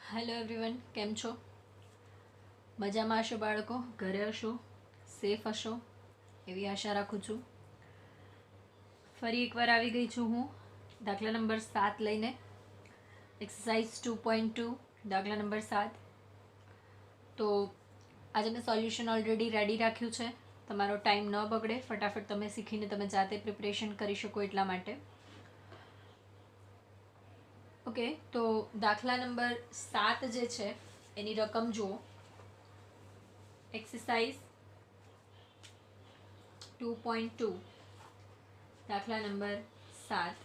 Hello everyone, કેમ છો? મજામાં હશો બાળકો? ઘરે હશો, સેફ હશો એવી આશા રાખું છું. ફરી એકવાર આવી ગઈ છું હું દાખલા નંબર 7 લઈને. એક્સરસાઇઝ 2.2 દાખલા નંબર 7. તો આજે મેં સોલ્યુશન ઓલરેડી રેડી રાખ્યું છે. તમારો ટાઈમ ન બગડે, ફટાફટ તમે શીખીને તમે જાતે પ્રિપરેશન કરી શકો એટલા માટે. ઓકે, તો દાખલા નંબર 7 જે છે એની રકમ જુઓ. એક્સરસાઇઝ 2.2 દાખલા નંબર 7.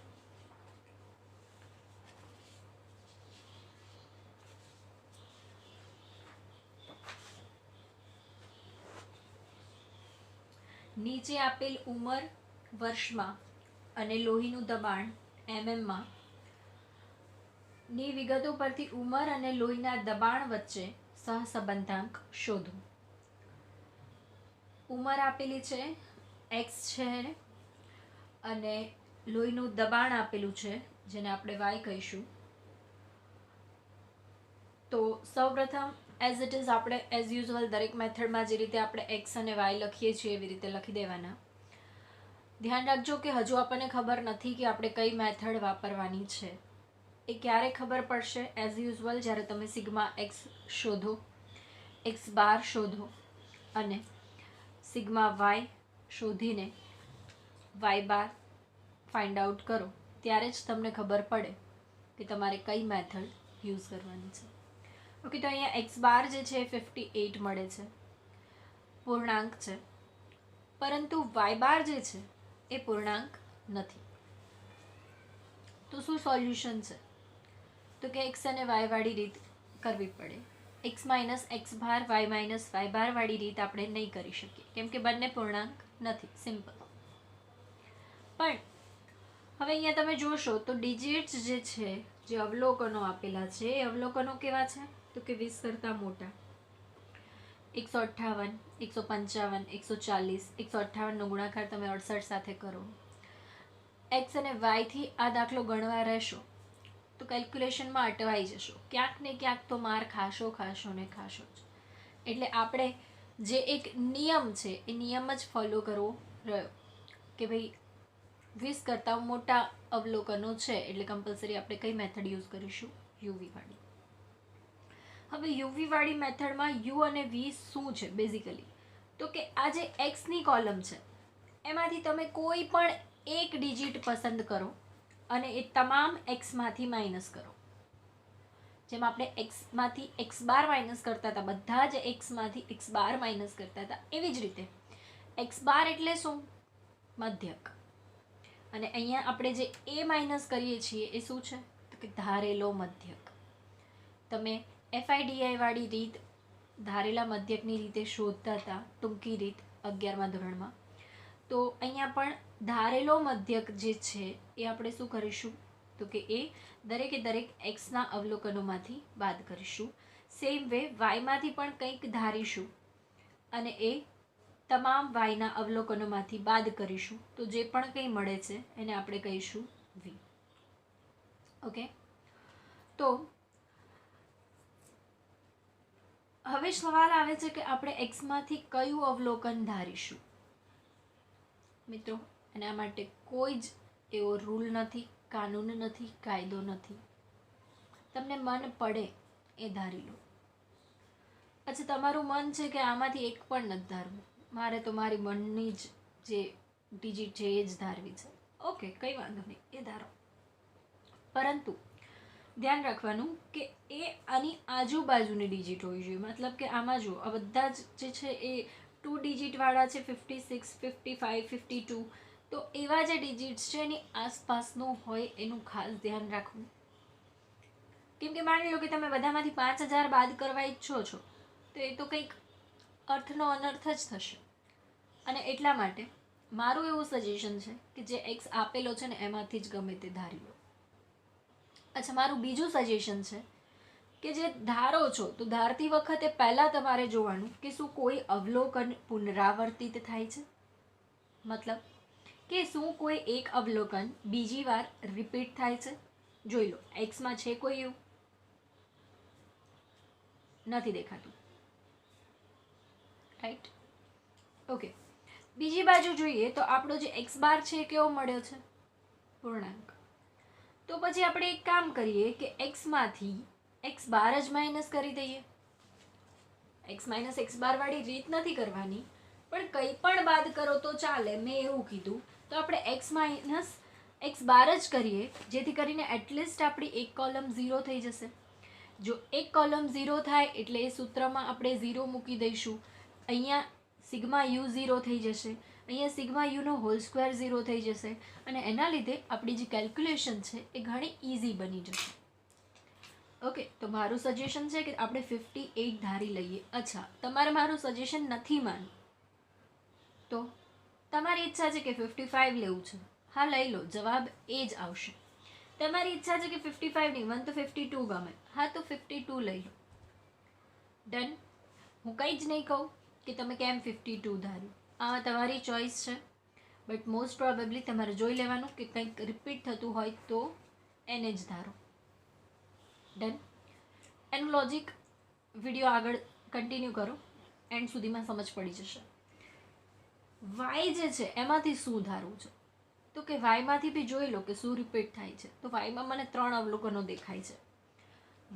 નીચે આપેલ ઉંમર વર્ષમાં અને લોહીનું દબાણ એમએમમાં ની વિગતો પરથી ઉંમર અને લોહીના દબાણ વચ્ચે સહસંબંધાંક શોધો. ઉંમર આપેલી છે એક્સ છે અને લોહીનું દબાણ આપેલું છે જેને આપણે વાય કહીશું. તો સૌપ્રથમ એઝ ઇટ ઇઝ આપણે એઝ યુઝ્યુઅલ દરેક મેથડમાં જે રીતે આપણે એક્સ અને વાય લખીએ છીએ એવી રીતે લખી દેવાના. ધ્યાન રાખજો કે હજુ આપણને ખબર નથી કે આપણે કઈ મેથડ વાપરવાની છે. એ ક્યારે ખબર પડશે? એઝ યુઝ્યુઅલ જ્યારે તમે સિગ્મા એક્સ શોધો, એક્સ બાર શોધો અને સિગ્મા વાય શોધીને વાય બાર ફાઇન્ડ આઉટ કરો, ત્યારે જ તમને ખબર પડે કે તમારે કઈ મેથડ યુઝ કરવાની છે. ઓકે, તો અહીંયા એક્સ બાર જે છે 58 મળે છે, પૂર્ણાંક છે. પરંતુ વાય બાર જે છે એ પૂર્ણાંક નથી. તો શું સોલ્યુશન છે? તો કે એક્સ અને વાય વાળી રીત કરવી પડે. X minus x bar, Y minus Y બાર વાળી રીત આપણે નહીં કરી શકીએ કેમ કે બંને પૂર્ણાંક નથી. સિમ્પલ. પણ હવે અહીંયા તમે જોશો તો ડિજિટ્સ જે છે, જે અવલોકનો આપેલા છે એ અવલોકનો કેવા છે? તો કે 20 કરતાં મોટા. 158, 155, 140. 158નો ગુણાકાર તમે 68 સાથે કરો. એક્સ અને વાયથી આ દાખલો ગણવા રહેશો તો કેલ્ક્યુલેશનમાં અટવાઈ જશો. ક્યાંક ને ક્યાંક તો માર ખાશો ને ખાશો જ. એટલે આપણે જે એક નિયમ છે એ નિયમ જ ફોલો કરવો રહ્યો કે ભાઈ 20 કરતાં મોટા અવલોકનો છે એટલે કમ્પલસરી આપણે કઈ મેથડ યુઝ કરીશું? યુવી વાળી. હવે યુવી વાળી મેથડમાં યુ અને વી શું છે બેઝિકલી? તો કે આ જે એક્સની કોલમ છે એમાંથી તમે કોઈ પણ એક ડિજિટ પસંદ કરો અને એ તમામ એક્સમાંથી માઇનસ કરો. જેમ આપણે એક્સમાંથી એક્સ બાર માઇનસ કરતા હતા, બધા જ એક્સમાંથી એક્સ બાર માઇનસ કરતા હતા, એવી જ રીતે એક્સ બાર એટલે શું? મધ્યક. અને અહીંયા આપણે જે એ માઇનસ કરીએ છીએ એ શું છે? તો કે ધારેલો મધ્યક. તમે એફઆઈડીઆઈ વાળી રીત ધારેલા મધ્યકની રીતે શોધતા હતા, ટૂંકી રીત 11મા ધોરણમાં. તો અહીંયા પણ ધારેલો મધ્યક જે છે એ આપણે શું કરીશું? તો કે એ દરેકે દરેક એક્સના અવલોકનોમાંથી બાદ કરીશું. સેમ વે વાયમાંથી પણ કંઈક ધારીશું અને એ તમામ વાયના અવલોકનોમાંથી બાદ કરીશું. તો જે પણ કંઈ મળે છે એને આપણે કહીશું વી. ઓકે, તો હવે સવાલ આવે છે કે આપણે એક્સમાંથી કયું અવલોકન ધારીશું? મિત્રો, એના માટે કોઈ જ એવો રૂલ નથી, કાનૂન નથી, કાયદો નથી. તમને મન પડે એ ધારી લો. પછી તમારું મન છે કે આમાંથી એક પણ નથી ધારવું, મારે તો મારી મનની જ જે ડિજિટ છે એ જ ધારવી છે. ઓકે, કંઈ વાંધો નહીં, એ ધારો. પરંતુ ધ્યાન રાખવાનું કે એ આની આજુબાજુની ડિજિટ હોવી જોઈએ. મતલબ કે આમાં જો આ બધા જ જે છે એ 2 ડિજિટવાળા છે, 56, 55, 52. તો એવા જે ડિજિટ્સ છે એની આસપાસનું હોય એનું ખાસ ધ્યાન રાખવું. કેમ કે માની લો કે તમે બધામાંથી 5000 બાદ કરવા ઈચ્છો છો તો એ તો કંઈક અર્થનો અનર્થ જ થશે. અને એટલા માટે મારું એવું સજેશન છે કે જે એક્સ આપેલો છે ને એમાંથી જ ગમે તે ધારી લો. અચ્છા, મારું બીજું સજેશન છે કે જે ધારો છો તો ધારતી વખતે પહેલાં તમારે જોવાનું કે શું કોઈ અવલોકન પુનરાવર્તિત થાય છે. મતલબ કે શું કોઈ એક અવલોકન બીજી વાર રિપીટ થાય છે? જોઈ લો, એક્સમાં છે કોઈ એવું? નથી દેખાતું, રાઈટ. ઓકે, બીજી બાજુ જોઈએ તો આપણો જે એક્સ બાર છે એ કેવો મળ્યો છે? પૂર્ણાંક. તો પછી આપણે એક કામ કરીએ કે એક્સમાંથી એક્સ બાર જ માઇનસ કરી દઈએ. એક્સ માઇનસ એક્સ બાર વાળી રીત નથી કરવાની, પણ કંઈ પણ બાદ કરો તો ચાલે, મેં એવું કીધું. તો આપણે એક્સ માઇનસ એક્સ બાર જ કરીએ, જેથી કરીને એટલીસ્ટ આપણી એક કોલમ 0 થઈ જશે. જો એક કોલમ 0 થાય એટલે એ સૂત્રમાં આપણે 0 મૂકી દઈશું. અહીંયા સિગ્મા યુ 0 થઈ જશે, અહીંયા સિગ્મા યુનો હોલ સ્ક્વેર 0 થઈ જશે, અને એના લીધે આપણી જે કેલ્ક્યુલેશન છે એ ઘણી ઇઝી બની જશે. ઓકે, તો મારું સજેશન છે કે આપણે 58 ધારી લઈએ. અચ્છા, તમારે મારું સજેશન નથી માનવું તો તમારી ઈચ્છા છે કે 55 લેવું છે, હા લઈ લો, જવાબ એ જ આવશે. તમારી ઈચ્છા છે કે 55 નહીં, મને તો 52 ગમે, હા તો 52 લઈ લો. ડન. હું કંઈ જ નહીં કહું કે તમે કેમ 52 ધાર્યું, આમાં તમારી ચોઈસ છે. બટ મોસ્ટ પ્રોબેબલી તમારે જોઈ લેવાનું કે કંઈક રિપીટ થતું હોય તો એને જ ધારો. ડન. એનું લોજિક વિડીયો આગળ કન્ટિન્યુ કરો, એન્ડ સુધીમાં સમજ પડી જશે. વાય જે છે એમાંથી શું ધારવું છે? તો કે વાયમાંથી બી જોઈ લો કે શું રિપીટ થાય છે. તો વાયમાં મને 3 અવલોકનો દેખાય છે,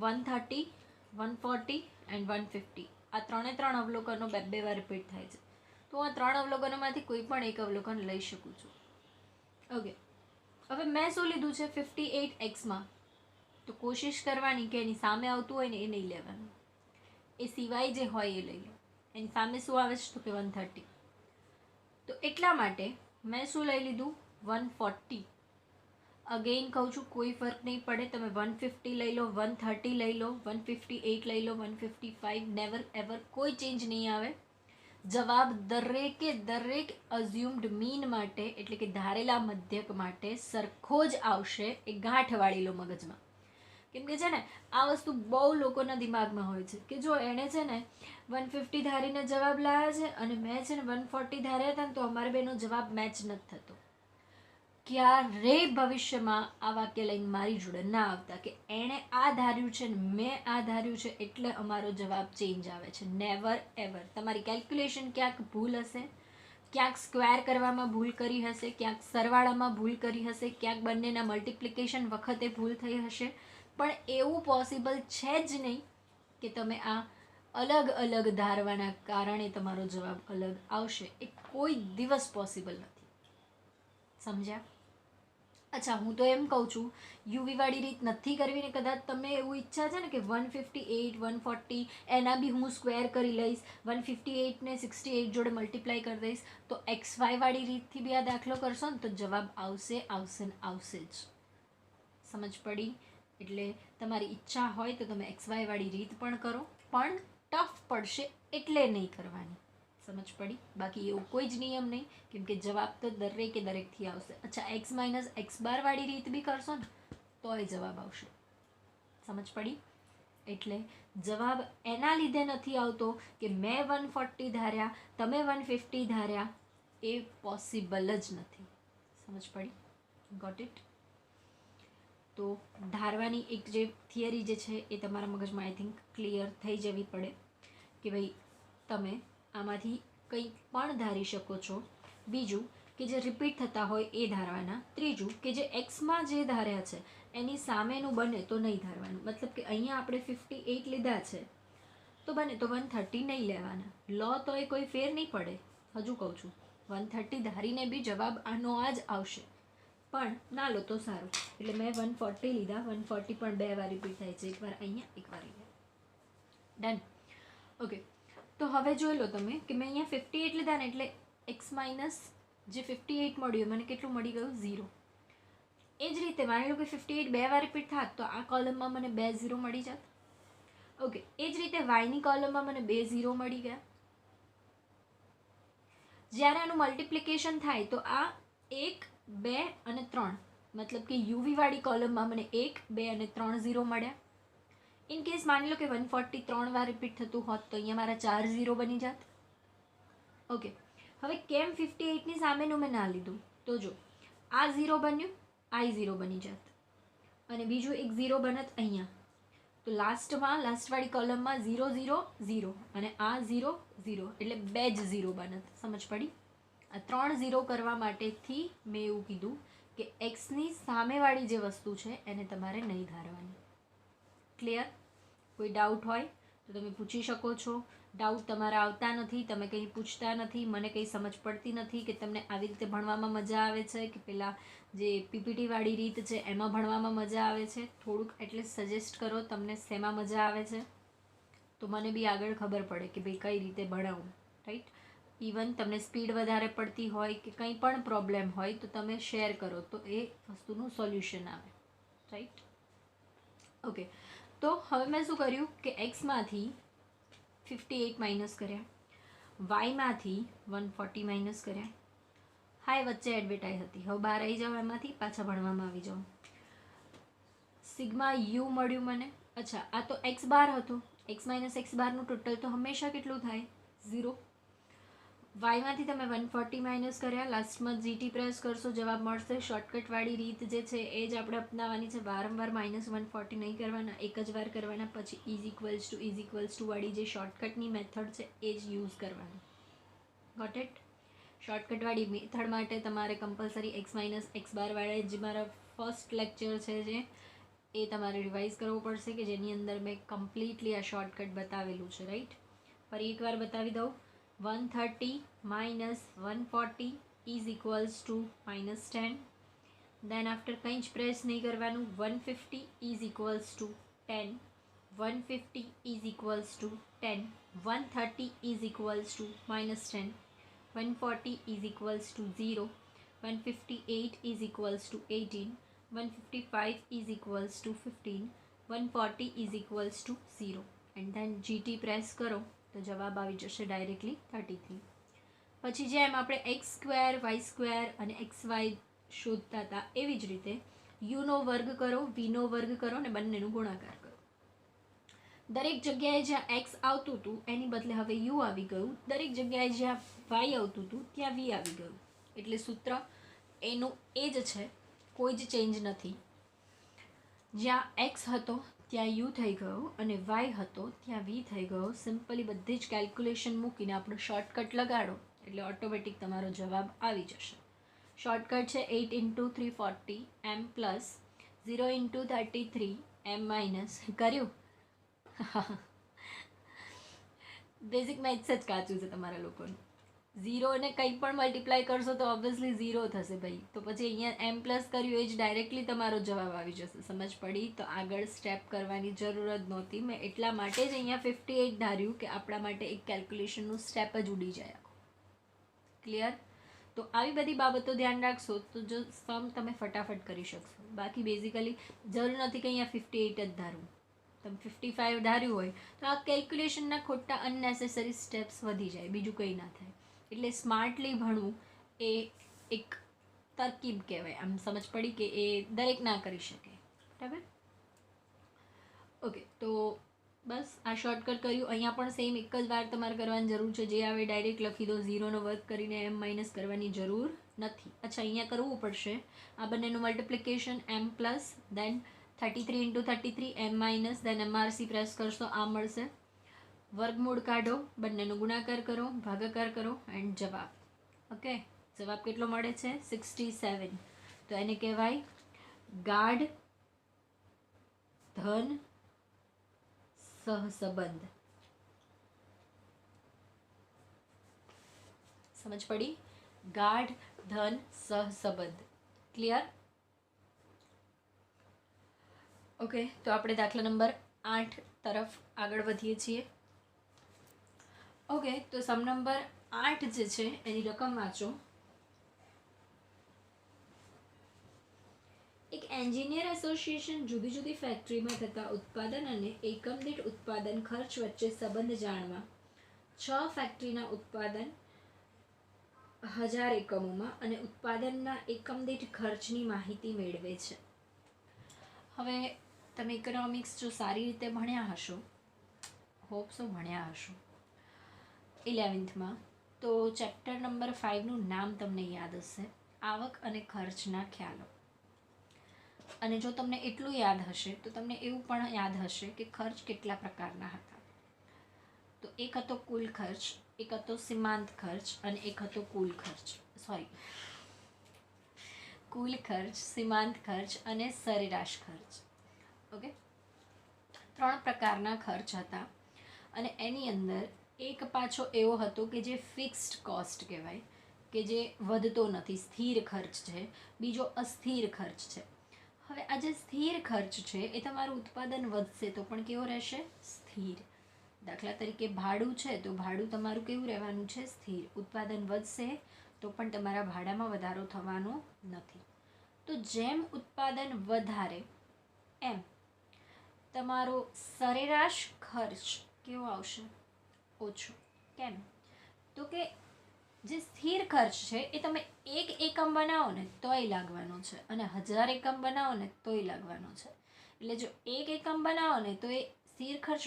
130, 140 એન્ડ 150. આ 3 અવલોકનો બે વાર રિપીટ થાય છે. તો આ 3 અવલોકનોમાંથી કોઈ પણ એક અવલોકન લઈ શકું છું. ઓકે, હવે મેં શું લીધું છે 58xમાં? તો કોશિશ કરવાની કે એની સામે આવતું હોય ને એ નહીં લેવાનું, એ સિવાય જે હોય એ લઈ લો. એની સામે શું આવે છે? તો કે 130. તો એટલા માટે મેં શું લઈ લીધું? 140. અગેઇન કહું છું, કોઈ ફરક નહીં પડે, તમે 150 લઈ લો, 130 લઈ લો, 158 લઈ લો, 155, નેવર એવર કોઈ ચેન્જ નહીં આવે. જવાબ દરેકે દરેક અઝ્યુમ્ડ મીન માટે, એટલે કે ધારેલા મધ્યક માટે સરખો જ આવશે. એ ગાંઠ વાળી લો મગજમાં. કેમ કે છે ને આ વસ્તુ બહુ લોકોના દિમાગમાં હોય છે કે જો એણે છે ને 150 ધારીને જવાબ લાવ્યા છે અને મેં છે ને 140 ધાર્યા હતા ને તો અમારે બેનો જવાબ મેચ નથી થતો. ક્યારેય ભવિષ્યમાં આ વાક્ય લઈને મારી જોડે ના આવતા કે એણે આ ધાર્યું છે ને મેં આ ધાર્યું છે એટલે અમારો જવાબ ચેન્જ આવે છે. Never ever. તમારી કેલ્ક્યુલેશન ક્યાંક ભૂલ હશે, ક્યાંક સ્ક્વેર કરવામાં ભૂલ કરી હશે, ક્યાંક સરવાળામાં ભૂલ કરી હશે, ક્યાંક બંનેના મલ્ટિપ્લિકેશન વખતે ભૂલ થઈ હશે, પણ એવું પોસિબલ છે જ નહીં કે તમે આ અલગ અલગ ધારવાના કારણે તમારો જવાબ અલગ આવશે. એ કોઈ દિવસ પોસિબલ નથી. સમજ્યા? અચ્છા, હું તો એમ કહું છું યુવીવાળી રીત નથી કરવી ને કદાચ તમે એવું ઈચ્છા છે ને કે 158, 140 એના બી હું સ્ક્વેર કરી લઈશ, 158 ને 68 જોડે મલ્ટીપ્લાય કરી દઈશ, તો XY વાળી રીતથી બી આ દાખલો કરશો ને તો જવાબ આવશે આવશે ને આવશે જ. સમજ પડી? એટલે તમારી ઈચ્છા હોય તો તમે XY વાળી રીત પણ કરો, પણ ટફ પડશે એટલે નહીં કરવાની. સમજ પડી? બાકી એવું કોઈ જ નિયમ નહીં, કેમ કે જવાબ તો દરેકે દરેકથી આવશે. અચ્છા, x માઇનસ એક્સ બાર વાળી રીત બી કરશો ને તોય જવાબ આવશે. સમજ પડી? એટલે જવાબ એના લીધે નથી આવતો કે મેં 140 ધાર્યા, તમે 150 ધાર્યા, એ પોસિબલ જ નથી. સમજ પડી? Got it? તો ધારવાની એક જે થિયરી જે છે એ તમારા મગજમાં આઈ થિંક ક્લિયર થઈ જવી પડે કે ભાઈ તમે આમાંથી કંઈ પણ ધારી શકો છો. બીજું કે જે રિપીટ થતા હોય એ ધારવાના. ત્રીજું કે જે એક્સમાં જે ધાર્યા છે એની સામેનું બને તો નહીં ધારવાનું. મતલબ કે અહીંયા આપણે 58 લીધા છે તો બને તો 130 નહીં લેવાના. લો તો એ કોઈ ફેર નહીં પડે. હજુ કહું છું 130 ધારીને બી જવાબ આનો આ જ આવશે, પણ ના લો તો સારું. એટલે મેં 140 લીધા, 140 પણ બે વાર રિપીટ થાય છે, એકવાર અહીંયા એકવાર અહીંયા. ડન. ઓકે, તો હવે જોઈ લો તમે કે મેં અહીંયા 58 લીધા ને એટલે એક્સ માઇનસ જે 58 મળ્યું મને કેટલું મળી ગયું? 0. એ જ રીતે માની લો કે 58 બે વાર રિપીટ થાત તો આ કોલમમાં મને 2 0 મળી જાત. ઓકે, એ જ રીતે વાયની કોલમમાં મને 2 0 મળી ગયા. જ્યારે આનું મલ્ટિપ્લિકેશન થાય તો આ 1, 2 અને 3, મતલબ કે યુવી વાળી કોલમમાં મને 1, 2 અને 3 0 મળ્યા. ઇન કેસ માની લો કે 140 3 વાર રિપીટ થતું હોત તો અહીંયા મારા 4 0 બની જાત. ઓકે, હવે કેમ 58ની સામેનું મેં ના લીધું? તો જો આ 0 બન્યું, આ 0 બની જાત અને બીજું એક 0 બનત અહીંયા. તો લાસ્ટવાળી કોલમમાં 0 0 0 અને આ 0 0 એટલે 2 જ 0 બને. સમજ પડી? આ 3 0 કરવા માટેથી મેં એવું કીધું કે એક્સની સામેવાળી જે વસ્તુ છે એને તમારે નહીં ધારવાની. ક્લિયર? કોઈ ડાઉટ હોય તો તમે પૂછી શકો છો. ડાઉટ તમારા આવતા નથી, તમે કંઈ પૂછતા નથી, મને કંઈ સમજ પડતી નથી કે તમને આવી રીતે ભણવામાં મજા આવે છે કે પેલા જે પીપીટીવાળી રીત છે એમાં ભણવામાં મજા આવે છે, થોડુંક એટલીસ્ટ સજેસ્ટ કરો તમને શેમાં મજા આવે છે, તો મને બી આગળ ખબર પડે કે ભાઈ કઈ રીતે ભણાવું. રાઈટ? ઇવન તમને સ્પીડ વધારે પડતી હોય કે કંઈ પણ પ્રોબ્લેમ હોય તો તમે શેર કરો તો એ વસ્તુનું સોલ્યુશન આવે. રાઈટ? ઓકે, તો હવે મેં શું કર્યું કે એક્સમાંથી 58 માઇનસ કર્યા, વાયમાંથી 140 માઇનસ કર્યા. હાય વચ્ચે એડવર્ટાઈઝ હતી, હવે બહાર આવી જાઓ, એમાંથી પાછા ભણવામાં આવી જાઓ. સિગ્મા યુ મળ્યું મને. અચ્છા, આ તો એક્સ બાર હતો. એક્સ માઇનસ એક્સ બારનું ટોટલ તો હંમેશા કેટલું થાય? 0. વાયમાંથી તમે 140 માઇનસ કર્યા, લાસ્ટમાં જીટી પ્રેસ કરશો, જવાબ મળશે. શોર્ટકટવાળી રીત જે છે એ જ આપણે અપનાવવાની છે. વારંવાર -140 નહીં કરવાના, એક જ વાર કરવાના. પછી ઇઝ ઇક્વલ્સ ટુ વાળી જે શોર્ટકટની મેથડ છે એ જ યુઝ કરવાની. Got it? શોર્ટકટવાળી મેથડ માટે તમારે કમ્પલસરી એક્સ માઇનસ એક્સ બારવાળા જે મારા ફર્સ્ટ લેક્ચર છે જે એ તમારે રિવાઇઝ કરવો પડશે કે જેની અંદર મેં કમ્પ્લીટલી આ શોર્ટકટ બતાવેલું છે. રાઈટ? ફરી એકવાર બતાવી દઉં. 130 minus 140 is equals to -10. Then after કંઈ જ પ્રેસ નહીં કરવાનું. 150 is equals to 10. 150 is equals to 10. 130 is equals to -10. 140 is equals to 0. 158 is equals to 18. 155 is equals to 15. 140 is equals to 0. And then GT press કરો તો જવાબ આવી જશે directly 33. પછી જેમ આપણે એક્સ સ્ક્વેર વાય સ્ક્વેર અને એક્સ વાય શોધતા હતા એવી જ રીતે યુનો વર્ગ કરો, વીનો વર્ગ કરો અને બંનેનું ગુણાકાર કરો. દરેક જગ્યાએ જ્યાં એક્સ આવતું હતું એની બદલે હવે યુ આવી ગયું. દરેક જગ્યાએ જ્યાં વાય આવતું હતું ત્યાં વી આવી ગયું. એટલે સૂત્ર એનું એ જ છે, કોઈ જ ચેન્જ નથી. જ્યાં એક્સ હતો ત્યાં યુ થઈ ગયો અને વાય હતો ત્યાં વી થઈ ગયો. સિમ્પલી બધી જ કેલ્ક્યુલેશન મૂકીને આપણો શોર્ટકટ લગાડો એટલે ઓટોમેટિક તમારો જવાબ આવી જશે. શોર્ટકટ છે 8 × 340 m પ્લસ 0 × 33 m માઇનસ. કર્યું? બેઝિક મેથ્સ જ કાચું છે તમારા લોકોનું. 0 ને કંઈ પણ મલ્ટીપ્લાય કરશો તો ઓબ્વિયસલી 0 થશે ભાઈ. તો પછી અહીંયા m પ્લસ કર્યું એ જ ડાયરેક્ટલી તમારો જવાબ આવી જશે. સમજ પડી? તો આગળ સ્ટેપ કરવાની જરૂર જ નહોતી. મેં એટલા માટે જ અહીંયા 58 ધાર્યું કે આપણા માટે એક કેલ્ક્યુલેશનનું સ્ટેપ જ ઉડી જાય. ક્લિયર? તો આવી બધી બાબતો ધ્યાન રાખશો તો જો સમ તમે ફટાફટ કરી શકશો. બાકી બેઝિકલી જરૂર નથી કે અહીંયા 58 જ ધારવું. તમે 55 ધાર્યું હોય તો આ કેલ્ક્યુલેશનના ખોટા અનનેસેસરી સ્ટેપ્સ વધી જાય, બીજું કંઈ ના થાય. એટલે સ્માર્ટલી ભણવું એ એક તરકીબ કહેવાય. આમ સમજ પડી કે એ દરેક ના કરી શકે. બરાબર? ઓકે, તો બસ આ શોર્ટકટ કર્યું. અહીંયા પણ સેમ એક જ વાર તમારે કરવાની જરૂર છે. જે આવે ડાયરેક્ટ લખી દો. 0નો વર્ગ કરીને m માઇનસ કરવાની જરૂર નથી. અચ્છા, અહીંયા કરવું પડશે આ બંનેનું મલ્ટિપ્લિકેશન m પ્લસ દેન 33 × 33 m minus then MRC press કરશો આ મળશે. વર્ગમૂળ કાઢો, બંનેનો ગુણાકાર કરો, ભાગાકાર કરો એન્ડ જવાબ. ઓકે, જવાબ કેટલો મળે છે? 67. તો એને કહેવાય ગાઢ ધન સહસંબંધ. સમજ પડી? ગાઢ ધન સહસંબંધ. ક્લિયર? ઓકે, તો આપણે દાખલા નંબર 8 તરફ આગળ વધીએ છીએ. ઓકે, તો સમ નંબર 8 જે છે એની રકમ વાંચો. એક એન્જિનિયર એસોસિએશન જુદી જુદી ફેક્ટરીમાં થતા ઉત્પાદન અને એકમ દીઠ ઉત્પાદન ખર્ચ વચ્ચે સંબંધ જાણવા 6 ફેક્ટરીના ઉત્પાદન 1000 એકમોમાં અને ઉત્પાદનના એકમ દીઠ ખર્ચની માહિતી મેળવે છે. હવે તમે ઇકોનોમિક્સ જો સારી રીતે ભણ્યા હશો, હોપ્સો ભણ્યા હશો 11th તો ચેપ્ટર નંબર 5નું નામ તમને યાદ હશે, આવક અને ખર્ચના ખ્યાલો. અને જો તમને એટલું યાદ હશે તો તમને એવું પણ યાદ હશે કે ખર્ચ કેટલા પ્રકારના હતા. તો એક હતો કુલ ખર્ચ, એક હતો સીમાંત ખર્ચ અને એક હતો કુલ ખર્ચ, સીમાંત ખર્ચ અને સરેરાશ ખર્ચ. ઓકે, 3 પ્રકારના ખર્ચ હતા. અને એની અંદર એક પાછો એવો હતો કે જે ફિક્સ્ડ કોસ્ટ કહેવાય, કે જે વધતો નથી, સ્થિર ખર્ચ છે. બીજો અસ્થિર ખર્ચ છે. હવે આ જે સ્થિર ખર્ચ છે એ તમારું ઉત્પાદન વધશે તો પણ કેવો રહેશે? સ્થિર. દાખલા તરીકે ભાડું છે તો ભાડું તમારું કેવું રહેવાનું છે? સ્થિર. ઉત્પાદન વધશે તો પણ તમારા ભાડામાં વધારો થવાનો નથી. તો જેમ ઉત્પાદન વધારે એમ તમારો સરેરાશ ખર્ચ કેવો આવશે? ઓછો. કેમ? તો કે જે સ્થિર ખર્ચ છે એ તમે 1 એકમ બનાવો ને તોય લાગવાનો છે અને 1000 એકમ બનાવો ને તોય લાગવાનો છે. એટલે જો 1 એકમ બનાવો ને તો એ સ્થિર ખર્ચ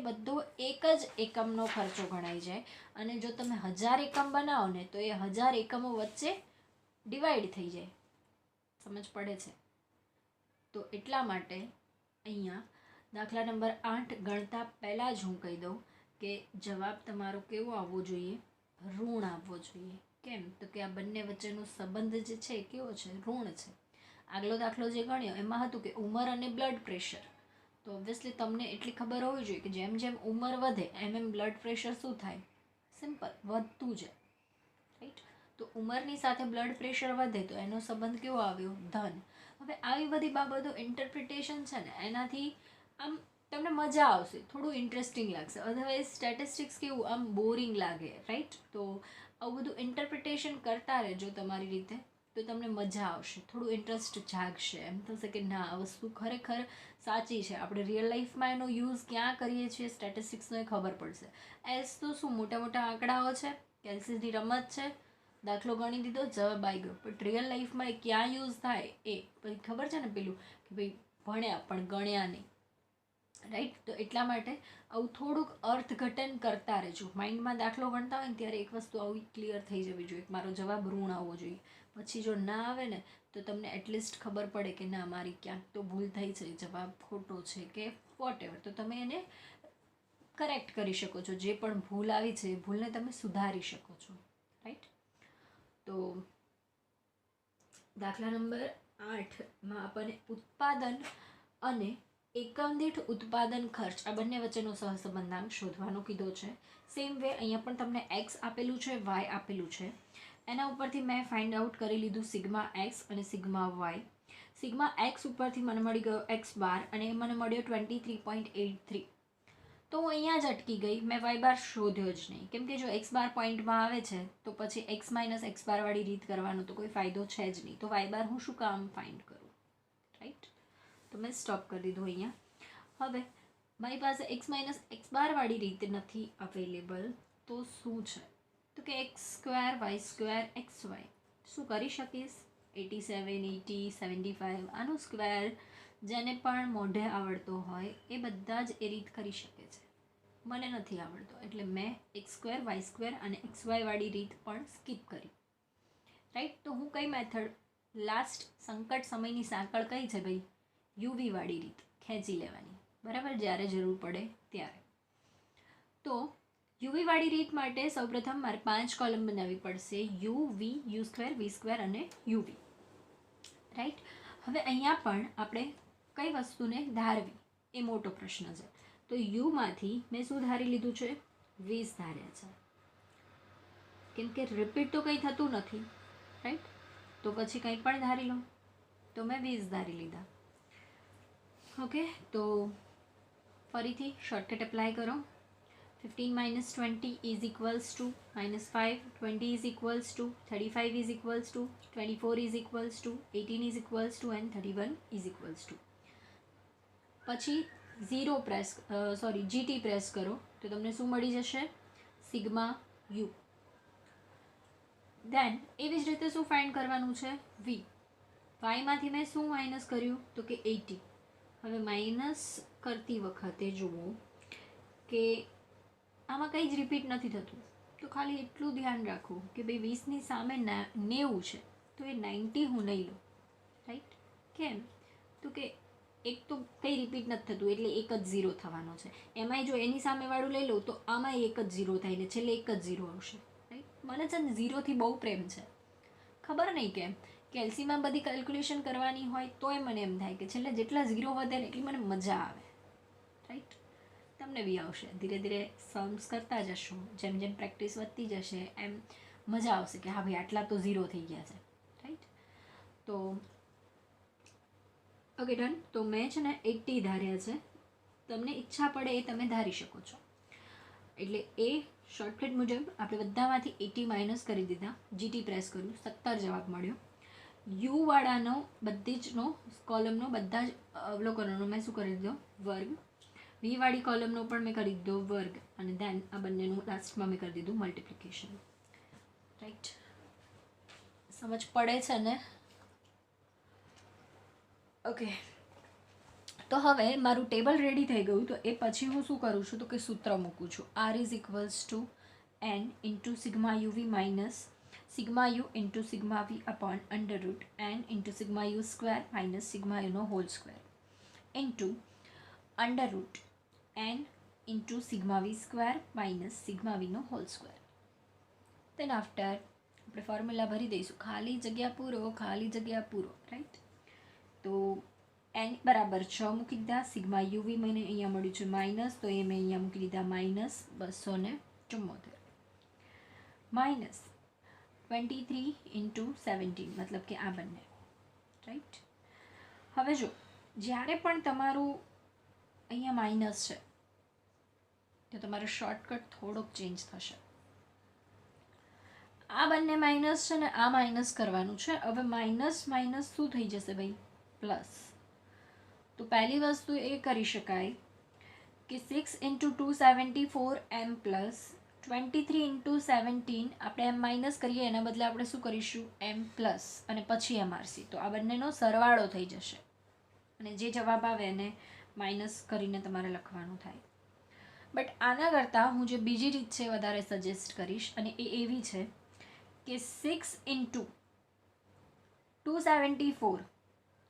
બધો એક જ એકમનો ખર્ચો ગણાઈ જાય, અને જો તમે 1000 એકમ બનાવો ને તો એ 1000 એકમો વચ્ચે ડિવાઈડ થઈ જાય. સમજ પડે છે? તો એટલા માટે અહીંયા દાખલા નંબર 8 ગણતા પહેલાં જ હું કહી દઉં કે જવાબ તમારો કેવો આવવો જોઈએ? ઋણ આવવો જોઈએ. કેમ? તો કે આ બંને વચ્ચેનો સંબંધ જે છે કેવો છે? ઋણ છે. આગલો દાખલો જે ગણ્યો એમાં હતું કે ઉંમર અને બ્લડ પ્રેશર. તો ઓબ્વિયસલી તમને એટલી ખબર હોવી જોઈએ કે જેમ જેમ ઉંમર વધે એમ બ્લડ પ્રેશર શું થાય? સિમ્પલ, વધતું જાય. રાઈટ? તો ઉંમરની સાથે બ્લડ પ્રેશર વધે તો એનો સંબંધ કેવો આવ્યો? ધન. હવે આવી બધી બાબતો ઇન્ટરપ્રિટેશન છે ને એનાથી આમ તમને મજા આવશે, થોડું ઇન્ટરેસ્ટિંગ લાગશે. અધરવાઇઝ સ્ટેટિસ્ટિક્સ કેવું આમ બોરિંગ લાગે. રાઈટ? તો આવું બધું ઇન્ટરપ્રિટેશન કરતા રહેજો તમારી રીતે તો તમને મજા આવશે, થોડું ઇન્ટરેસ્ટ જાગશે. એમ થશે કે ના, આ વસ્તુ ખરેખર સાચી છે, આપણે રિયલ લાઈફમાં એનો યુઝ ક્યાં કરીએ છીએ સ્ટેટિસ્ટિક્સનો એ ખબર પડશે. એસ તો શું મોટા મોટા આંકડાઓ છે, કેલ્સીની રમત છે, દાખલો ગણી દીધો, જવાબ આવી ગયો. બટ રિયલ લાઈફમાં એ ક્યાં યુઝ થાય એ પછી ખબર છે ને, પેલું કે ભાઈ ભણ્યા પણ ગણ્યા નહીં. રાઈટ? તો એટલા માટે આવું થોડુંક અર્થઘટન કરતા રહેજો. માઇન્ડમાં દાખલો ગણતા હોય ને ત્યારે એક વસ્તુ આવી ક્લિયર થઈ જવી જોઈએ, મારો જવાબ ઋણ આવવો જોઈએ. પછી જો ના આવે ને તો તમને એટલીસ્ટ ખબર પડે કે ના, મારી ક્યાંક તો ભૂલ થઈ છે, જવાબ ખોટો છે કે વોટ એવર. તો તમે એને કરેક્ટ કરી શકો છો. જે પણ ભૂલ આવી છે એ ભૂલને તમે સુધારી શકો છો. રાઈટ? તો દાખલા નંબર 8માં આપણને ઉત્પાદન અને એકમ દીઠ ઉત્પાદન ખર્ચ આ બંને વચ્ચેનો સહસંબંધાંક શોધવાનો કીધો છે. સેમ વે અહીંયા પણ તમને એક્સ આપેલું છે, વાય આપેલું છે. એના ઉપરથી મેં ફાઇન્ડ આઉટ કરી લીધું સિગ્મા એક્સ અને સિગ્મા વાય. સિગ્મા એક્સ ઉપરથી મને મળી ગયો x12 અને એ મને મળ્યો 23.83. તો હું અહીંયા જ અટકી ગઈ, મેં વાય બાર શોધ્યો જ નહીં. કેમ કે જો x12 પોઈન્ટમાં આવે છે તો પછી x - x12 વાળી રીત કરવાનો તો કોઈ ફાયદો છે જ નહીં. તો વાય બાર હું શું કામ ફાઇન્ડ કરું? રાઈટ? તો મેં સ્ટોપ કરી દીધું અહીંયા. હવે મારી પાસે x - x12 વાળી રીત નથી અવેલેબલ, તો શું છે? તો કે x² y² xy. શું કરી શકીશ? 87, 80, 75 આનો સ્ક્વેર જેને પણ મોઢે આવડતો હોય એ બધા જ એ રીત કરી શકે છે. મને નથી આવડતો એટલે મેં x² y² અને xy વાળી રીત પણ સ્કીપ કરી. રાઈટ? તો હું કઈ મેથડ લાસ્ટ સંકટ સમયની સાંકળ કઈ છે ભાઈ? યુવી વાળી રીત ખેંચી લેવાની. બરાબર? જ્યારે જરૂર પડે ત્યારે. તો યુવી વાળી રીત માટે સૌપ્રથમ મારે 5 કોલમ બનાવવી પડશે. યુ, વી, U² V² અને યુવી. રાઈટ? હવે અહીંયા પણ આપણે કઈ વસ્તુને ધારવી એ મોટો પ્રશ્ન છે. તો યુમાંથી મેં શું ધારી લીધું છે? 20 ધાર્યા છે. કેમ કે રિપીટ તો કંઈ થતું નથી. રાઈટ? તો પછી કંઈ પણ ધારી લો. તો મેં 20 ધારી લીધા. ઓકે, તો ફરીથી શોર્ટકટ એપ્લાય કરો. 15 - 20 is equals to -5, 20 is equals to 35 is equals to 24 is equals to 18 is equals to and 31 is equals to. પછી GT પ્રેસ કરો તો તમને શું મળી જશે? Sigma you. દેન એવી જ રીતે શું ફાઇન્ડ કરવાનું છે? વી. વાયમાંથી મેં શું માઇનસ કર્યું? તો કે 80. હવે માઇનસ કરતી વખતે જુઓ કે આમાં કંઈ જ રિપીટ નથી થતું. તો ખાલી એટલું ધ્યાન રાખવું કે ભાઈ 20ની સામે 90 છે તો એ 90 હું નહીં લઉં. રાઈટ? કેમ? તો કે એક તો કંઈ રિપીટ નથી થતું એટલે એક જ ઝીરો થવાનો છે. એમાંય જો એની સામેવાળું લઈ લઉં તો આમાં એક જ ઝીરો થાય ને છેલ્લે એક જ ઝીરો આવશે. રાઈટ, મને છે ને ઝીરોથી બહુ પ્રેમ છે, ખબર નહીં કેમ. કેલ્સીમાં બધી કેલ્ક્યુલેશન કરવાની હોય તોય મને એમ થાય કે છેલ્લે જેટલા ઝીરો વધે ને એટલી મને મજા આવે. રાઈટ, તમને બી આવશે. ધીરે ધીરે સમ્સ કરતા જશો, જેમ જેમ પ્રેક્ટિસ વધતી જશે એમ મજા આવશે કે હા ભાઈ આટલા તો ઝીરો થઈ ગયા છે. રાઈટ, તો ઓકે ડન. તો મેં છે ને 80 ધાર્યા છે, તમને ઈચ્છા પડે એ તમે ધારી શકો છો. એટલે એ શોર્ટકટ મુજબ આપણે બધામાંથી 80 માઇનસ કરી દીધા, જીટી પ્રેસ કર્યું, 17 જવાબ મળ્યો. યુવાળાનો બધી જનો કોલમનો બધા જ અવલોકનોનો મેં શું કરી દીધો વર્ગ, વીવાળી કોલમનો પણ મેં કરી દીધો વર્ગ, અને દેન આ બંનેનું લાસ્ટમાં મેં કરી દીધું મલ્ટિપ્લિકેશન. રાઈટ, સમજ પડે છે ને? ઓકે, તો હવે મારું ટેબલ રેડી થઈ ગયું. તો એ પછી હું શું કરું છું તો કે સૂત્ર મૂકું છું. R is equals to N into sigma UV minus sigma U into sigma V upon under root N into sigma U square minus sigma યુનો whole square into under root N into sigma V square minus sigma વીનો whole square. Then after આપણે formula ભરી દઈશું, ખાલી જગ્યા પૂરો, ખાલી જગ્યા પૂરો. રાઈટ, તો એન બરાબર 6 મૂકી દીધા. સિગ્મા યુવી મને અહીંયા મળ્યું છે માઇનસ, તો એ મેં અહીંયા મૂકી દીધા માઇનસ 274 માઇનસ 23 ઇન્ટુ 17 મતલબ કે આ બંને. રાઈટ, હવે જો જ્યારે પણ તમારું અહીંયા માઇનસ છે તો તમારો શોર્ટકટ થોડોક ચેન્જ થશે. આ બંને માઇનસ છે ને આ માઇનસ કરવાનું છે. હવે માઇનસ માઇનસ શું થઈ જશે ભાઈ? પ્લસ. તો પહેલી વસ્તુ એ કરી શકાય કે 6 ઇન્ટુ 274 એમ પ્લસ 23 ઇન્ટુ 17 આપણે એમ માઇનસ કરીએ, એના બદલે આપણે શું કરીશું એમ પ્લસ અને પછી એમઆરસી. તો આ બંનેનો સરવાળો થઈ જશે અને જે જવાબ આવે એને માઇનસ કરીને તમારે લખવાનું થાય. બટ આના કરતાં હું જે બીજી રીત છે વધારે સજેસ્ટ કરીશ, અને એ એવી છે કે 6 ઇન્ટુ 274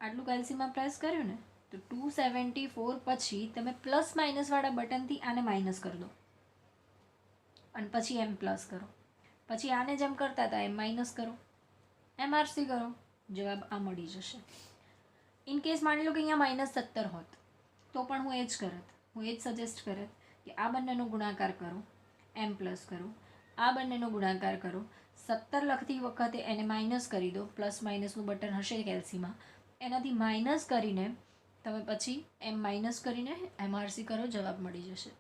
આટલું કેલ્સીમાં પ્રેસ કર્યું ને તો 274 પછી તમે પ્લસ માઇનસવાળા બટનથી આને માઇનસ કરી દો અને પછી એમ પ્લસ કરો. પછી આને જેમ કરતા હતા એમ માઇનસ કરો, એમઆરસી કરો, જવાબ આ મળી જશે. ઇન કેસ માની લો કે અહીંયા -17 હોત તો પણ હું એ જ કરત, હું એ જ સજેસ્ટ કરત કે આ બંનેનો ગુણાકાર કરો, એમ પ્લસ કરો, આ બંનેનો ગુણાકાર કરો, 17 લખતી વખતે એને માઇનસ કરી દો, પ્લસ માઇનસનું બટન હશે કેલ્સીમાં, એનાથી માઇનસ કરીને તમે પછી એમ માઇનસ કરીને એમઆરસી કરો, જવાબ મળી જશે.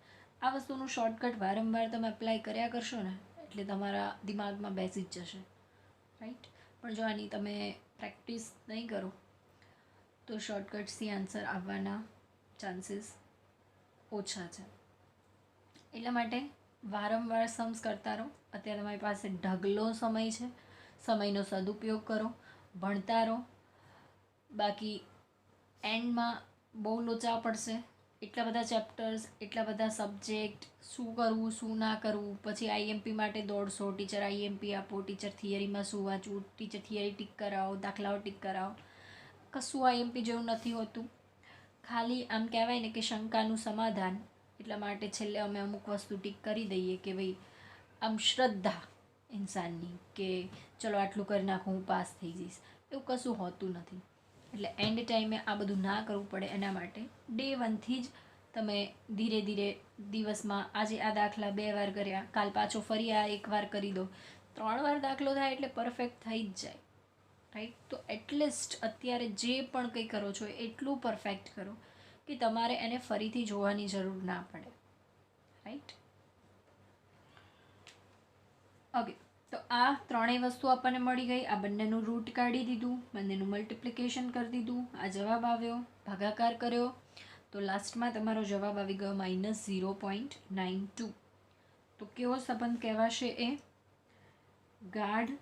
આ વસ્તુનું શોર્ટકટ વારંવાર તમે એપ્લાય કર્યા કરશો ને એટલે તમારા દિમાગમાં બેસી જ જશે. રાઈટ, પણ જો આની તમે પ્રેક્ટિસ નહીં કરો તો શોર્ટકટ્સથી આન્સર આવવાના ચાન્સીસ ઓછા છે. એટલા માટે વારંવાર સમ્સ કરતા રહો. અત્યારે તમારી પાસે ઢગલો સમય છે, સમયનો સદુપયોગ કરો, ભણતા રહો. બાકી એન્ડમાં બહુ લોચા પડશે. એટલા બધા ચેપ્ટર્સ, એટલા બધા સબ્જેક્ટ, શું કરવું શું ના કરવું, પછી આઈએમપી માટે દોડશો, ટીચર આઈએમપી આપો, ટીચર થિયરીમાં શું વાંચવું, ટીચર થિયરી ટીક કરાવો, દાખલાઓ ટીક કરાવો. કશું આઈએમપી જેવું નથી હોતું. ખાલી આમ કહેવાય ને કે શંકાનું સમાધાન. એટલા માટે છેલ્લે અમે અમુક વસ્તુ ટીક કરી દઈએ કે ભાઈ આમ શ્રદ્ધા ઇન્સાનની કે ચલો આટલું કરી નાખું હું પાસ થઈ જઈશ, એવું કશું હોતું નથી. એટલે એન્ડ ટાઈમે આ બધું ના કરવું પડે એના માટે ડે 1થી જ તમે ધીરે ધીરે દિવસમાં આજે આ દાખલા 2 વાર કર્યા, કાલ પાછો ફરી આ 1 વાર કરી દો, 3 વાર દાખલો થાય એટલે પરફેક્ટ થઈ જ જાય. રાઈટ, તો એટલીસ્ટ અત્યારે જે પણ કંઈ કરો છો એટલું પરફેક્ટ કરો કે તમારે એને ફરીથી જોવાની જરૂર ના પડે. Right, okay. તો આ ત્રણેય વસ્તુ આપણને મળી ગઈ. આ બંનેનું રૂટ કાઢી દીધું, બંનેનું મલ્ટિપ્લિકેશન કરી દીધું, આ જવાબ આવ્યો, ભાગાકાર કર્યો, તો લાસ્ટમાં તમારો જવાબ આવી ગયો -0.92. તો કેવો સંબંધ કહેવાશે એ? ગાઢ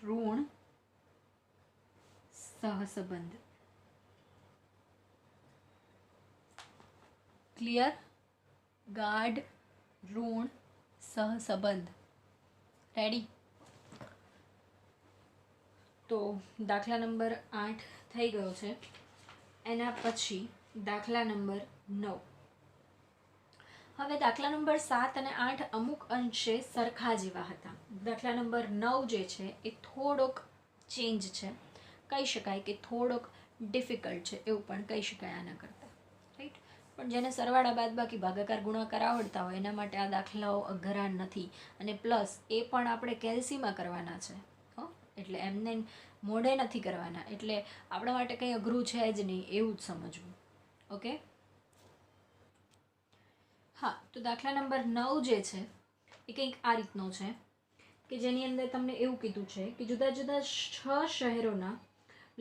ઋણ સહસંબંધ. ક્લિયર? ગાઢ ઋણ સહસંબંધ. રેડી? તો દાખલા નંબર 8 થઈ ગયો છે. એના પછી દાખલા નંબર 9. હવે દાખલા નંબર 7 અને 8 અમુક અંશે સરખા જેવા હતા. દાખલા નંબર 9 જે છે એ થોડોક ચેન્જ છે, કહી શકાય કે થોડોક ડિફિકલ્ટ છે એવું પણ કહી શકાય આના કરતાં, રાઈટ. પણ જેને સરવાળા બાદબાકી ભાગાકાર ગુણાકાર આવડતા હોય એના માટે આ દાખલાઓ અઘરા નથી. અને પ્લસ એ પણ આપણે કેલ્સીમાં કરવાના છે, એટલે એમને મોઢે નથી કરવાના, એટલે આપણા માટે કંઈ અઘરું છે જ નહીં એવું જ સમજવું. ઓકે. હા, તો દાખલા નંબર 9 જે છે એ કંઈક આ રીતનો છે કે જેની અંદર તમને એવું કીધું છે કે જુદા જુદા 6 શહેરોના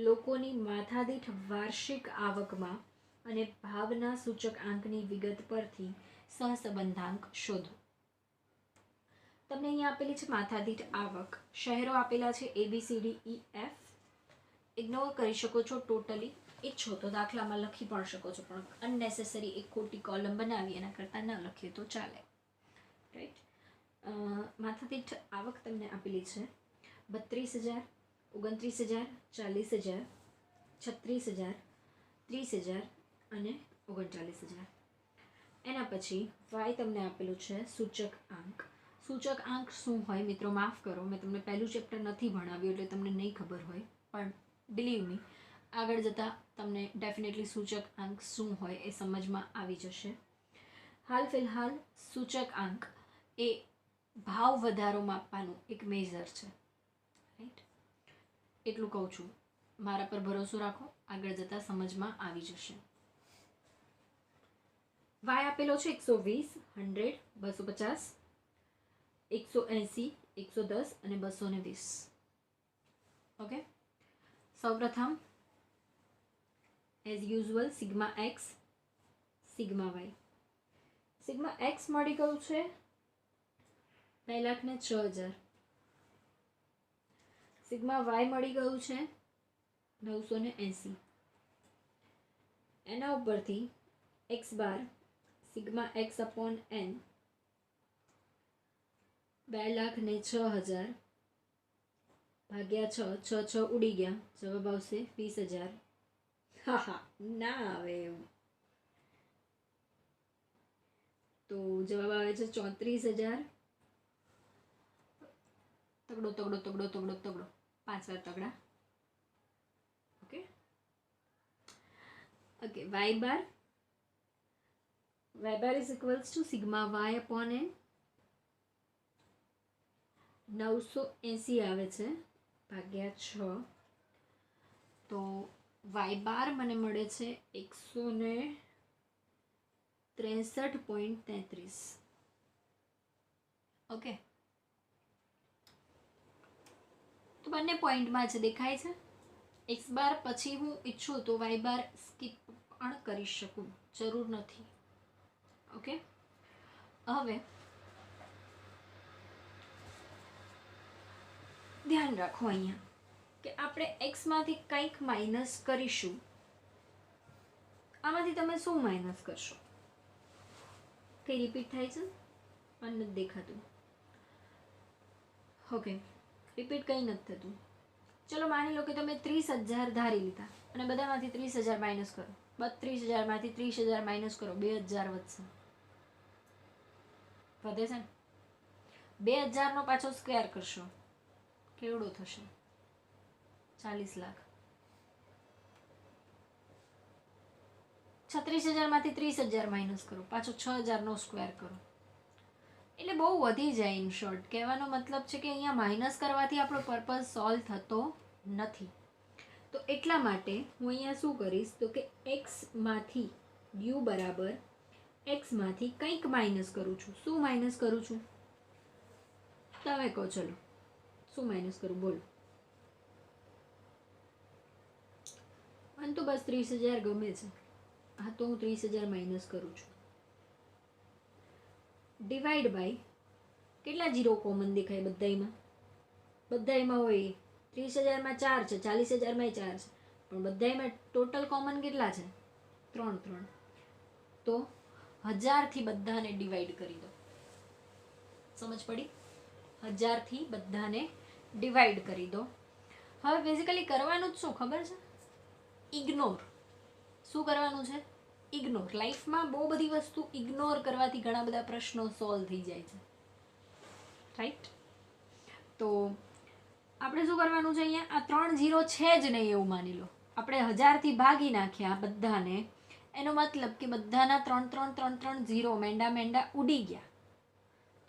લોકોની માથાદીઠ વાર્ષિક આવકમાં અને ભાવના સૂચકાંકની વિગત પરથી સહસંબંધાંક શોધો. તમને અહીંયા આપેલી છે માથાદીઠ આવક, શહેરો આપેલા છે ABCDEF. ઇગ્નોર કરી શકો છો ટોટલી, ઈચ્છો તો દાખલામાં લખી પણ શકો છો, પણ અનનેસેસરી એક ખોટી કોલમ બનાવી એના કરતાં ન લખીએ તો ચાલે, રાઈટ. માથાદીઠ આવક તમને આપેલી છે 32,000, 29,000, 40,000, 36,000, 30,000 અને 39,000. એના પછી વાય તમને આપેલું છે સૂચક આંક. સૂચક આંક શું હોય મિત્રો, માફ કરો, મેં તમને પહેલું ચેપ્ટર નથી ભણાવ્યું એટલે તમને નહીં ખબર હોય, પણ બિલીવ મી આગળ જતાં તમને ડેફિનેટલી સૂચક આંક શું હોય એ સમજમાં આવી જશે. હાલ ફિલહાલ સૂચક આંક એ ભાવ વધારો માપવાનું એક મેઝર છે, રાઈટ. એટલું કહું છું, મારા પર ભરોસો રાખો, આગળ જતાં સમજમાં આવી જશે. વાય આપેલો છે 120, 100, 250, 180, 110 અને 220. ઓકે. સૌપ્રથમ as usual sigma x, sigma y. Sigma x મળી ગયું છે 2,06,000. સિગ્મા વાય મળી ગયું છે 980. એના ઉપરથી x bar sigma x upon N 2,06,000 ભાગ્યા 6, 6 ઉડી ગયા, જવાબ આવશે 20,000. હા, ના આવે એવું. તો જવાબ આવે છે 34,000. તગડો તગડો તગડો તગડો તગડો 5 વાર તગડા. Okay. Okay, Y bar is equals to sigma Y upon N. 980 આવે છે ભાગ્યા 6, તો વાય બાર મને મળે છે 163.33. ઓકે. તો બંને પોઈન્ટમાં છે, દેખાય છે. એક્સ બાર પછી હું ઈચ્છું તો વાય બાર સ્કીપ પણ કરી શકું, જરૂર નથી. ઓકે. હવે ધ્યાન રાખો અહીંયા કે આપણે એક્સમાંથી કંઈક માઇનસ કરીશું. આમાંથી તમે શું માઇનસ કરશો? કંઈ રિપીટ થાય છે? મને નથી દેખાતું. ઓકે, રિપીટ કંઈ નથી થતું. ચલો માની લો કે તમે 30,000 ધારી લીધા અને બધામાંથી 30,000 માઇનસ કરો. 32,000માંથી 30,000 માઇનસ કરો, 2,000 વધશે. વધે છે ને? 2,000નો પાછો સ્ક્વેર કરશો, કેવડો થશે? 40 લાખ. 36,000માંથી 30,000 માઇનસ કરો, પાછો 6,000નો સ્ક્વેર કરો, એટલે બહુ વધી જાય. ઇન શોર્ટ કહેવાનો મતલબ છે કે અહીંયા માઇનસ કરવાથી આપણો પર્પઝ સોલ્વ થતો નથી. તો એટલા માટે હું અહીંયા શું કરીશ તો કે એક્સમાંથી યુ બરાબર એક્સમાંથી કંઈક માઇનસ કરું છું. શું માઇનસ કરું છું તમે કહો? ચલો શું માઇનસ કરું બોલો? મને તો બસ 30,000 ગમે છે. હા, તો હું 30,000 માઇનસ કરું છું. ડિવાઈડ બાય કેટલા જીરો કોમન દેખાય બધાયમાં? બધાયમાં હોય 30,000માં 4 છે, 40,000માં 4 છે, પણ બધાયમાં ટોટલ કોમન કેટલા છે? 3. તો 1000થી બધાને ડિવાઈડ કરી દો. સમજ પડી? 1000થી બધાને ડિવાઈડ કરી દો. હવે બેઝિકલી કરવાનું જ શું ખબર છે? ઇગ્નોર. શું કરવાનું છે? ઇગ્નોર. લાઈફમાં બહુ બધી વસ્તુ ઇગ્નોર કરવાથી ઘણા બધા પ્રશ્નો સોલ્વ થઈ જાય છે, રાઈટ? તો આપણે શું કરવાનું છે અહીંયા? આ 3 0 છે જ નહીં એવું માની લો. આપણે 1000થી ભાગી નાખ્યા બધાને, એનો મતલબ કે બધાના 3 3 3 3 0 મેંડા મેંડા ઉડી ગયા.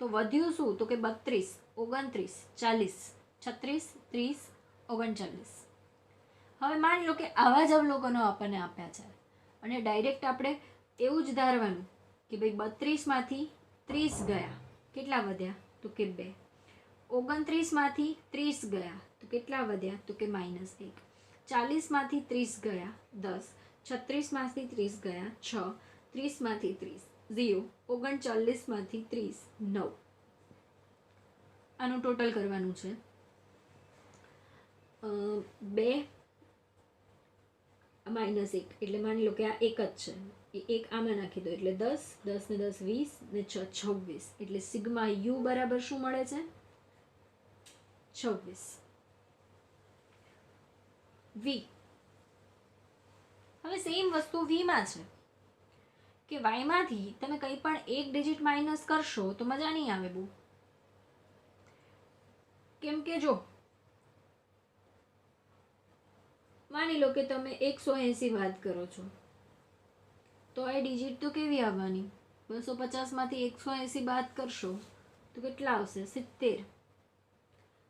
તો વધ્યું શું? તો કે 32, 29, 40, 36, 30, 39. હવે માની લો કે આવા જ અવલોકનો આપણને આપ્યા છે અને ડાયરેક્ટ આપણે એવું જ ધારવાનું કે ભાઈ 32માંથી 30 ગયા, કેટલા વધ્યા? તો કે 2. 29માંથી 30 ગયા તો કેટલા વધ્યા? તો કે -1. 40માંથી 30 ગયા 10. 36માંથી 30 ગયા 6. 30માંથી 30 0. 39માંથી 30 9. આનું ટોટલ કરવાનું છે. 2 -1 એટલે માની લો કે આ એક જ છે, એ એક આમાં નાખી દો એટલે 10, 10 ને 10 20 ને 6 26. એટલે સિગ્મા યુ બરાબર શું મળે છે? 26. વી. હવે સેમ વસ્તુ વીમાં છે કે વાયમાંથી તમે કંઈ પણ એક ડિજિટ માઇનસ કરશો તો મજા નહીં આવે બહુ. કેમ કે જો માની લો કે તમે 180 બાદ કરો છો તો એ ડિજિટ તો કેવી આવવાની? 250માંથી 180 બાદ કરશો તો કેટલા આવશે? 70.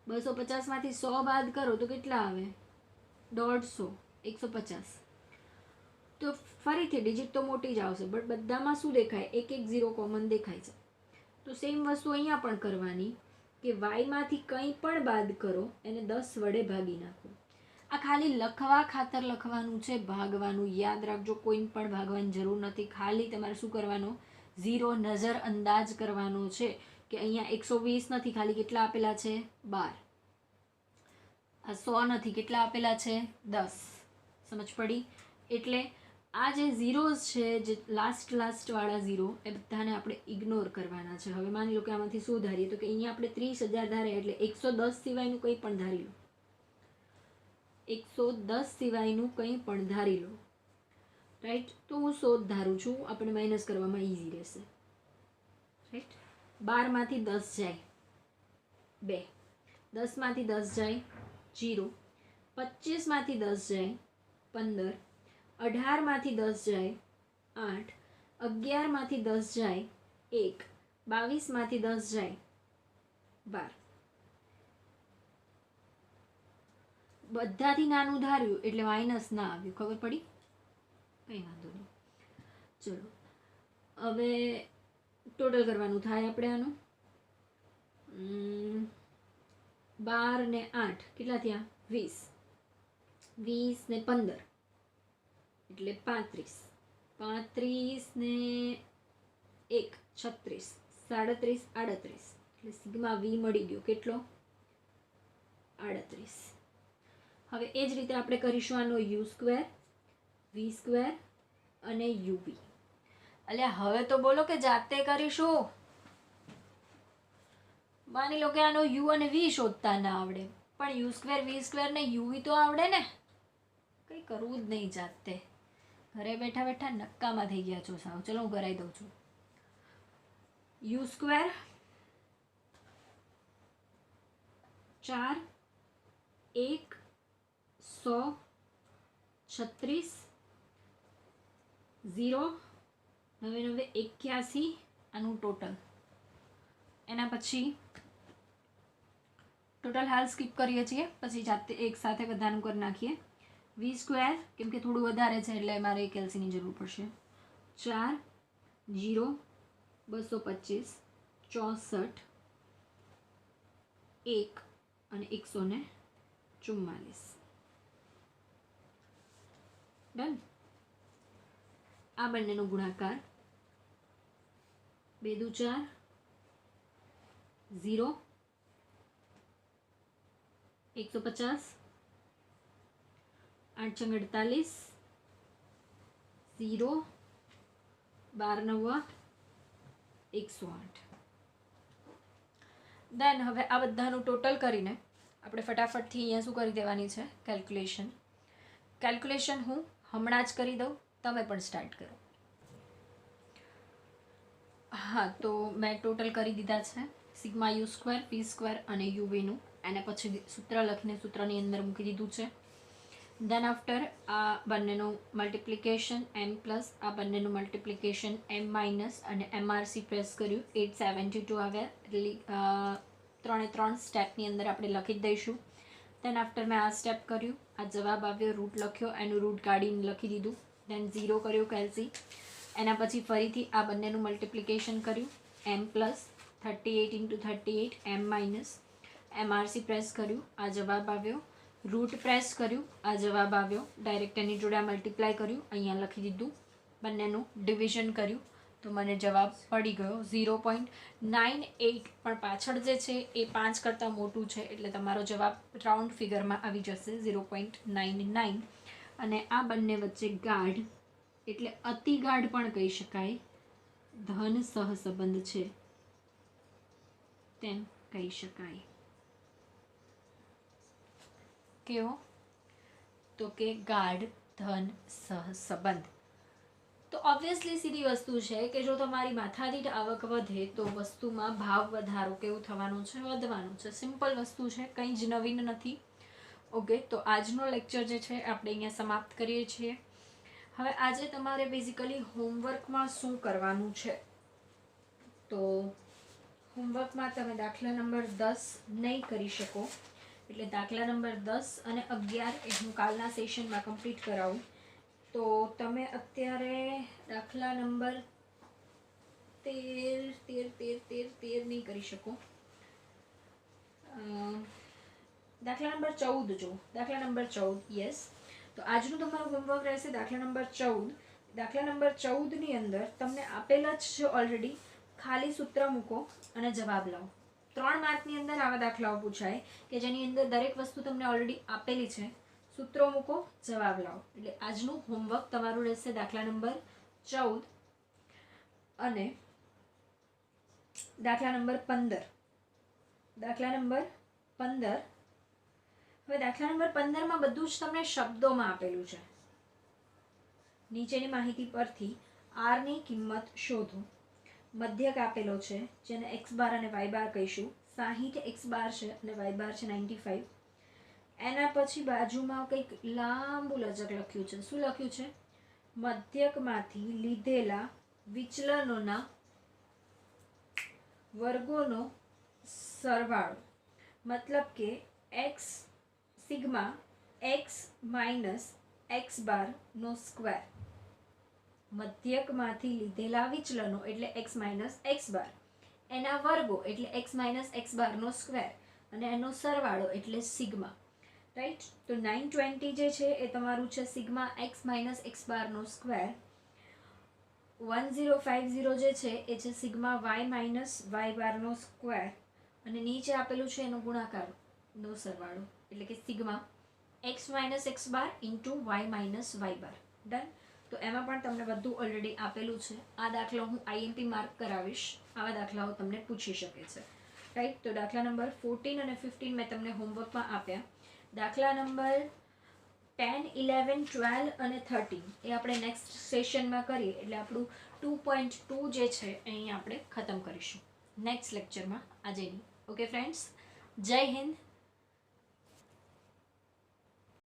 250માંથી 100 બાદ કરો તો કેટલા આવે? 150. 150. તો ફરીથી ડિજિટ તો મોટી જ આવશે, બટ બધામાં શું દેખાય? એક એક 0 કોમન દેખાય છે. તો સેમ વસ્તુ અહીંયા પણ કરવાની કે વાયમાંથી કંઈ પણ બાદ કરો એને 10 વડે ભાગી નાખો. આ ખાલી લખવા ખાતર લખવાનું છે, ભાગવાનું યાદ રાખજો. કોઈ પણ ભાગવાની જરૂર નથી. ખાલી તમારે શું કરવાનો? 0 નજર અંદાજ કરવાનો છે કે અહીંયા 120 નથી, ખાલી કેટલા આપેલા છે? 12. આ 100 નથી, કેટલા આપેલા છે? 10. સમજ પડી? એટલે આ જે ઝીરોઝ છે, જે લાસ્ટવાળા 0, એ બધાને આપણે ઇગ્નોર કરવાના છે. હવે માની લો કે આમાંથી શું ધારીએ? તો કે અહીંયા આપણે 30,000 ધારે એટલે 110 સિવાયનું કંઈ પણ ધારી લો. 110 સિવાયનું કંઈ પણ ધારી લો, રાઈટ? તો હું 100 ધારું છું, આપણે માઇનસ કરવામાં ઇઝી રહેશે, રાઈટ? 12માંથી 10 જાય 2, 10માંથી 10 જાય 0, 25માંથી 10 જાય 15, 18માંથી 10 જાય 8, 11માંથી 10 જાય 1, 22માંથી 10 જાય 12. બધાથી નાનું ધાર્યું એટલે માઇનસ ના આવ્યું. ખબર પડી? કંઈ વાંધો નહીં. ચલો હવે ટોટલ કરવાનું થાય આપણે આનું. 12 ને 8 કેટલા થયા? 20. 20 ને 15 એટલે 35. 35 ને 1 36. 37 38 એટલે સિગ્મા વી મળી ગયો. કેટલો? 38. હવે એ જ રીતે આપણે કરીશું આનો u², v² અને uv. એટલે હવે તો બોલો કે જાતે કરીશું. માની લો કે આનો u અને v શોધતા ના આવડે, પણ u² v² ને uv તો આવડે ને. કંઈ કરવું જ નહીં જાતે. ઘરે બેઠા બેઠા નક્કામાં થઈ ગયા છો સાવ. ચલો હું કરાવી દઉં છું. u² 4 1 100 36 0 99 81. આનું ટોટલ. એના પછી ટોટલ હાલ સ્કીપ કરીએ છીએ, પછી જાતે એક સાથે બધાનું કરી નાખીએ. v² કેમ કે થોડું વધારે છે એટલે મારે એક એલસીની જરૂર પડશે. 4 0 225 64 1 અને 144. ડન. આ બંનેનો ગુણાકાર 2 દુ 4 0 150 8 6 48 0 12 9 108. દેન હવે આ બધાનું ટોટલ કરીને આપણે ફટાફટથી અહીંયા શું કરી દેવાની છે? કેલ્ક્યુલેશન. કેલ્ક્યુલેશન હું હમણાં જ કરી દઉં, તમે પણ સ્ટાર્ટ કરો. હા, તો મેં ટોટલ કરી દીધા છે સિગ્મા યુ સ્ક્વેર પી સ્ક્વેર અને યુવીનું. એને પછી સૂત્ર લખીને સૂત્રની અંદર મૂકી દીધું છે. દેન આફ્ટર આ બંનેનું મલ્ટિપ્લિકેશન એમ પ્લસ આ બંનેનું મલ્ટિપ્લિકેશન એમ માઇનસ અને એમઆરસી પ્રેસ કર્યું 872 આવ્યા. એટલે 3 સ્ટેપની અંદર આપણે લખી જ દઈશું. દેન આફ્ટર મેં આ સ્ટેપ કર્યું, આ જવાબ આવ્યો, રૂટ લખ્યો, એનું રૂટ કાઢીને લખી દીધું. દેન 0 કર્યું કેલ્સી. એના પછી ફરીથી આ બંનેનું મલ્ટિપ્લિકેશન કર્યું એમ પ્લસ 38 × 38 એમ માઇનસ એમઆરસી પ્રેસ કર્યું, આ જવાબ આવ્યો. રૂટ પ્રેસ કર્યું, આ જવાબ આવ્યો. ડાયરેક્ટ એની જોડે આ મલ્ટીપ્લાય કર્યું, અહીંયા લખી દીધું. બંનેનું ડિવિઝન કર્યું તો મને જવાબ પડી ગયો 0.98. પણ પાછળ જે છે એ 5 કરતાં મોટું છે એટલે તમારો જવાબ રાઉન્ડ ફિગરમાં આવી જશે 0.99. અને આ બંને વચ્ચે ગાઢ એટલે અતિ ગાઢ પણ કહી શકાય, ધન સહસંબંધ છે તેમ કહી શકાય. કેવો? તો કે ગાઢ ધન સહસંબંધ. તો ઓબ્વિયસલી સીધી વસ્તુ છે કે જો તમારી માથાદીઠ આવક વધે તો વસ્તુમાં ભાવ વધારો કેવું થવાનું છે? વધવાનું છે. સિમ્પલ વસ્તુ છે, કંઈ જ નવીન નથી. ઓકે, તો આજનો લેક્ચર જે છે આપણે અહીંયા સમાપ્ત કરીએ છીએ. હવે આજે તમારે બેઝિકલી હોમવર્કમાં શું કરવાનું છે? તો હોમવર્કમાં તમે દાખલા નંબર 10 નહીં કરી શકો, એટલે દાખલા નંબર 10 અને 11 એ હું કાલના સેશનમાં કમ્પ્લીટ કરાવું. તો તમે અત્યારે દાખલા નંબર 13 નહીં કરી શકો. દાખલા નંબર 14 જો, દાખલા નંબર 14, યસ. તો આજનું તમારું હોમવર્ક રહેશે દાખલા નંબર 14. દાખલા નંબર 14ની અંદર તમને આપેલા જ છે ઓલરેડી, ખાલી સૂત્ર મૂકો અને જવાબ લાવો. 3 માર્કની અંદર આવા દાખલાઓ પૂછાય કે જેની અંદર દરેક વસ્તુ તમને ઓલરેડી આપેલી છે, સૂત્રો મૂકો, જવાબ લાવો. એટલે આજનું હોમવર્ક તમારું રહેશે દાખલા નંબર 14 અને દાખલા નંબર 15. દાખલા નંબર 15. હવે દાખલા નંબર 15માં બધું જ તમને શબ્દોમાં આપેલું છે. નીચેની માહિતી પરથી આરની કિંમત શોધો. મધ્યક આપેલો છે જેને x બાર અને y બાર કહીશું. 60 x બાર છે અને y બાર છે 95. એના પછી બાજુમાં કંઈક લાંબુ લજક લખ્યું છે. શું લખ્યું છે? મધ્યકમાંથી લીધેલા વિચલનોના વર્ગોનો સરવાળો. મતલબ કે x sigma x minus x બારનો સ્ક્વેર. મધ્યકમાંથી લીધેલા વિચલનો એટલે x માઇનસ x બાર, એના વર્ગો એટલે x માઇનસ x બારનો સ્ક્વેર અને એનો સરવાળો એટલે સિગ્મા. રાઈટ? તો 920 જે છે એ તમારું છે સિગ્મા x માઇનસ x બારનો સ્ક્વેર. 1050 જે છે એ છે સિગ્મા y માઇનસ y બારનો સ્ક્વેર અને નીચે આપેલું છે એનો ગુણાકારનો સરવાળો એટલે કે સિગ્મા x માઇનસ x બાર ઇન્ટુ y માઇનસ y બાર. ડન? તો એમાં પણ તમને બધું ઓલરેડી આપેલું છે. આ દાખલો હું IMP માર્ક કરાવીશ, આવા દાખલાઓ તમને પૂછી શકે છે. રાઈટ? તો દાખલા નંબર 14 અને 15 મેં તમને હોમવર્કમાં આપ્યા. દાખલા નંબર 10, 11, 12 અને 13 એ આપણે નેક્સ્ટ સેશનમાં કરીએ એટલે આપણું 2.2 જે છે અહીં આપણે ખતમ કરીશું નેક્સ્ટ લેક્ચરમાં આજેની. ઓકે ફ્રેન્ડ્સ, જય હિન્દ,